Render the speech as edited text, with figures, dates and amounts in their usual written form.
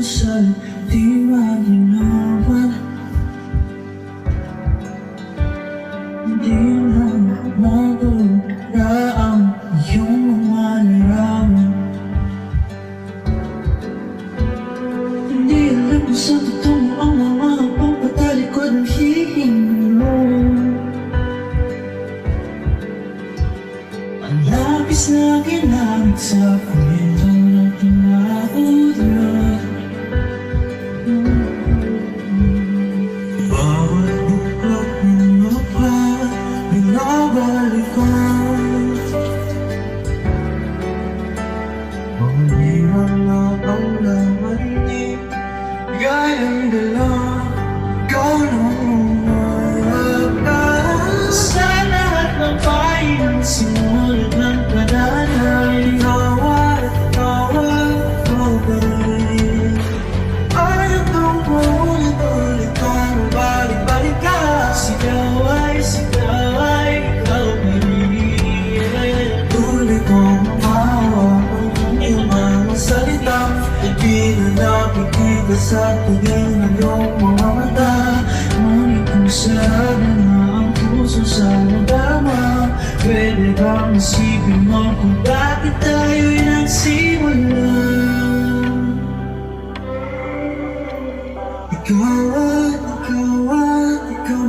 dasal di maginawan. Hindi na magura ang iyong mga larawan. Hindi alam kung sa totoo ang mga pagpatalikod ng hihingi mo. Ang labis na ginamit sa kwento na tinaulad. Bawat buklod ng mapa, binabalikan. Mahulirang na ang laman niya, gayang dala, ikaw nang umarap. Sa lahat ng pahinang simulat ng kadanay, tawa at tawa ko pa rin. Ayaw kong paulit-ulit ang balik-balik ka. Sigaw ay ikaw pa rin. Tuloy kong mahawa ang iyong mga salita. Di na nakikita sa tingin ng iyong mga mata. Ngunit kung sarado na ang puso sa nadama, pwede bang isipin mo kung bakit tayo'y nagsimula? Ikaw at ikaw